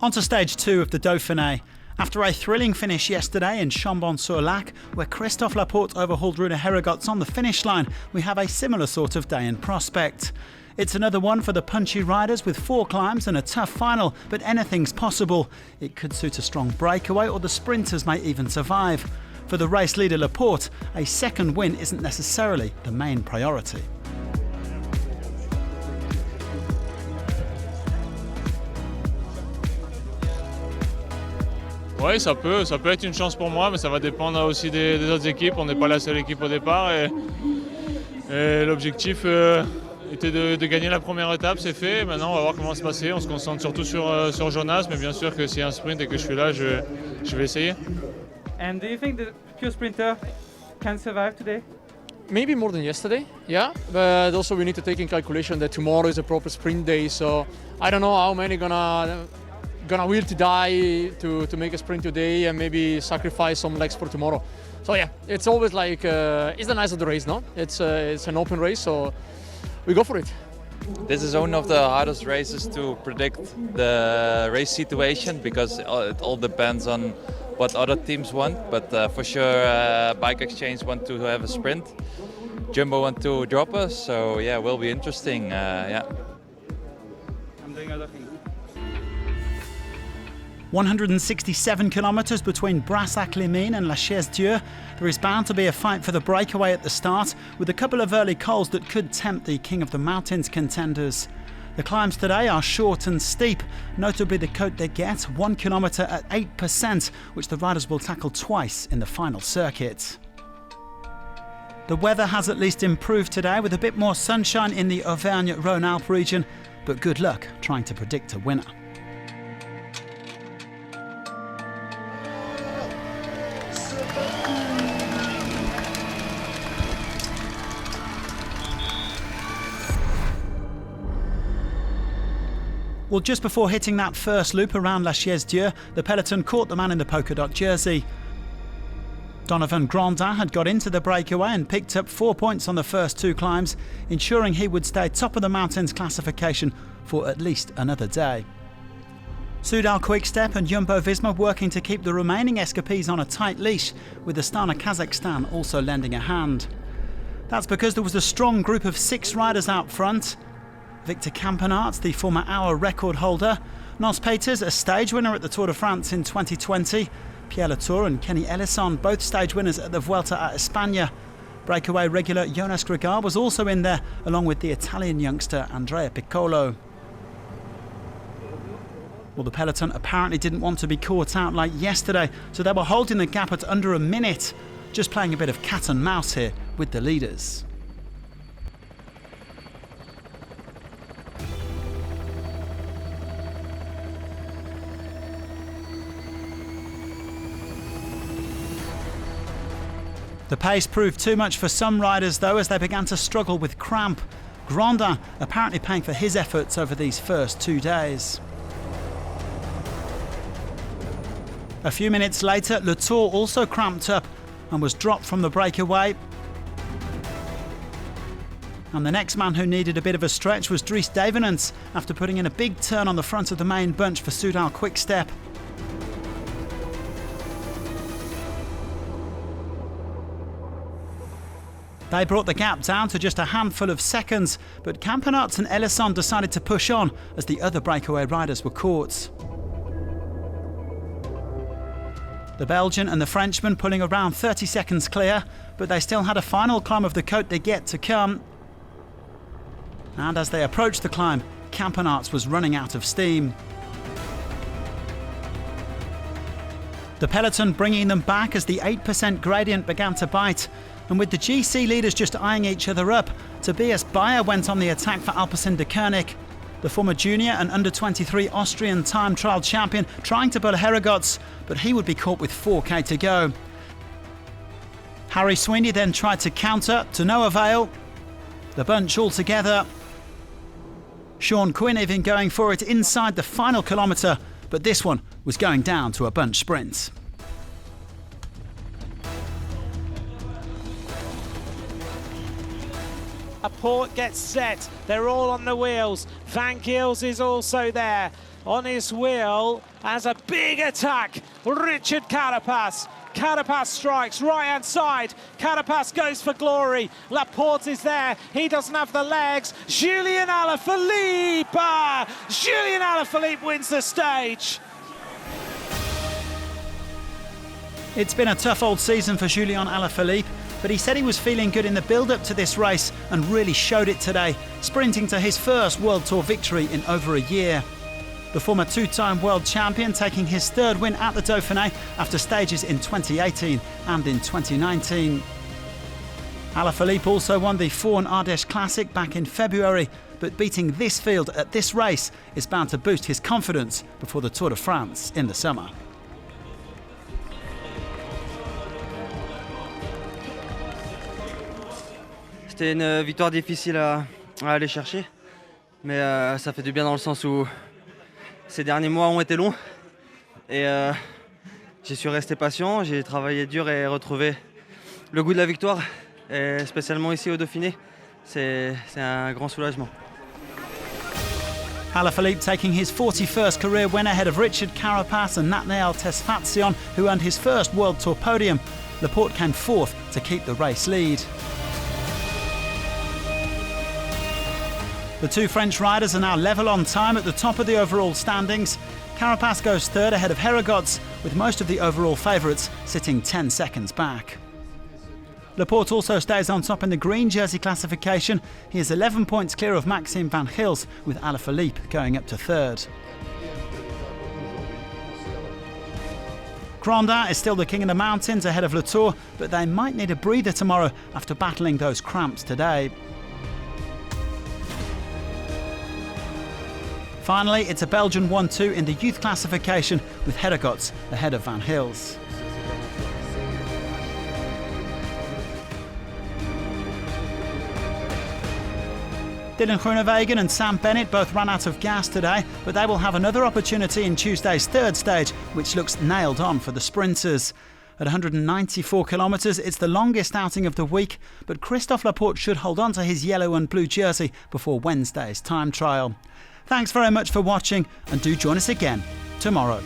On to stage 2 of the Dauphiné. After a thrilling finish yesterday in Chambon-sur-Lac, where Christophe Laporte overhauled Rune Herregots on the finish line, we have a similar sort of day in prospect. It's another one for the punchy riders with 4 climbs and a tough final, but anything's possible. It could suit a strong breakaway, or the sprinters may even survive. For the race leader Laporte, a second win isn't necessarily the main priority. Oui, ça peut être une chance pour moi, mais ça va dépendre aussi des autres équipes. On n'est pas la seule équipe au départ et l'objectif était de gagner la première étape, c'est fait. Maintenant, on va voir comment ça va se passer. On se concentre surtout sur Jonas, mais bien sûr que s'il y a un sprint et que je suis là, je vais essayer. And do you think the pure sprinter can survive today? Maybe more than yesterday, yeah. But also we need to take in calculation that tomorrow is a proper sprint day, so I don't know how many gonna will to die to make a sprint today and maybe sacrifice some legs for tomorrow. So yeah, it's always like it's the nice of the race, no? It's an open race, so we go for it. This is one of the hardest races to predict the race situation because it all depends on what other teams want. But for sure, Bike Exchange want to have a sprint. Jumbo want to drop us, so yeah, will be interesting. Yeah. I'm doing other things. 167 kilometres between BRASSAC-LES-MINES and CHAISE-DIEU. There is bound to be a fight for the breakaway at the start, with a couple of early cols that could tempt the King of the Mountains contenders. The climbs today are short and steep, notably the Côte des Guettes, 1 kilometre at 8%, which the riders will tackle twice in the final circuit. The weather has at least improved today, with a bit more sunshine in the Auvergne-Rhône-Alpes region, but good luck trying to predict a winner. Well, just before hitting that first loop around La Chaise-Dieu, the peloton caught the man in the polka dot jersey. Donovan Grandin had got into the breakaway and picked up 4 points on the first 2 climbs, ensuring he would stay top of the mountains classification for at least another day. SOUDAL Quick-Step and JUMBO-VISMA working to keep the remaining escapees on a tight leash, with Astana Kazakhstan also lending a hand. That's because there was a strong group of 6 riders out front. Victor Campenaerts, the former hour record holder, Nos Peters, a stage winner at the Tour de France in 2020, Pierre Latour and Kenny Elissonde, both stage winners at the Vuelta a España. Breakaway regular Jonas Gregar was also in there, along with the Italian youngster Andrea Piccolo. Well, the peloton apparently didn't want to be caught out like yesterday, so they were holding the gap at under a minute, just playing a bit of cat and mouse here with the leaders. The pace proved too much for some riders though, as they began to struggle with cramp. Grandin apparently paying for his efforts over these first 2 days. A few minutes later, Latour also cramped up and was dropped from the breakaway. And the next man who needed a bit of a stretch was Dries Devenants, after putting in a big turn on the front of the main bunch for SOUDAL Quick-Step. They brought the gap down to just a handful of seconds, but Campenaerts and Elissonde decided to push on as the other breakaway riders were caught. The Belgian and the Frenchman pulling around 30 seconds clear, but they still had a final climb of the Côte des Guettes to come. And as they approached the climb, Campenaerts was running out of steam. The peloton bringing them back as the 8% gradient began to bite, and with the GC leaders just eyeing each other up, Tobias Bayer went on the attack for Alpecin-Deceuninck. The former junior and under-23 Austrian time trial champion trying to pull Herregots, but he would be caught with 4k to go. Harry Sweeney then tried to counter, to no avail. The bunch all together. Sean Quinn even going for it inside the final kilometre, but this one was going down to a bunch sprint. Laporte gets set. They're all on the wheels. Van Gils is also there on his wheel as a big attack. Richard Carapaz. Carapaz strikes right-hand side. Carapaz goes for glory. Laporte is there. He doesn't have the legs. Julian Alaphilippe! Julian Alaphilippe wins the stage. It's been a tough old season for Julian Alaphilippe, but he said he was feeling good in the build-up to this race and really showed it today, sprinting to his first World Tour victory in over a year. The former two-time world champion taking his third win at the Dauphiné after stages in 2018 and in 2019. Alaphilippe also won the Fourn Ardèche Classic back in February, but beating this field at this race is bound to boost his confidence before the Tour de France in the summer. C'était une victoire difficile à aller chercher, mais ça fait du bien dans le sens où ces derniers mois ont été longs et j'ai su rester patient, j'ai travaillé dur et retrouvé le goût de la victoire, et spécialement ici au Dauphiné, c'est un grand soulagement. Alaphilippe taking his 41st career win ahead of Richard Carapaz and Natnael TESFATSION, who earned his first World Tour podium. Laporte came fourth to keep the race lead. The two French riders are now level on time at the top of the overall standings. Carapaz goes third ahead of Herregods, with most of the overall favourites sitting 10 seconds back. Laporte also stays on top in the green jersey classification. He is 11 points clear of Maxime Van Gils, with Alaphilippe going up to third. Grandin is still the king of the mountains ahead of Latour, but they might need a breather tomorrow after battling those cramps today. Finally, it's a Belgian 1-2 in the youth classification, with Herregods ahead of Van Gils. Dylan Groenewegen and Sam Bennett both ran out of gas today, but they will have another opportunity in Tuesday's third stage, which looks nailed on for the sprinters. At 194 kilometres, it's the longest outing of the week, but Christophe Laporte should hold on to his yellow and blue jersey before Wednesday's time trial. Thanks very much for watching, and do join us again tomorrow.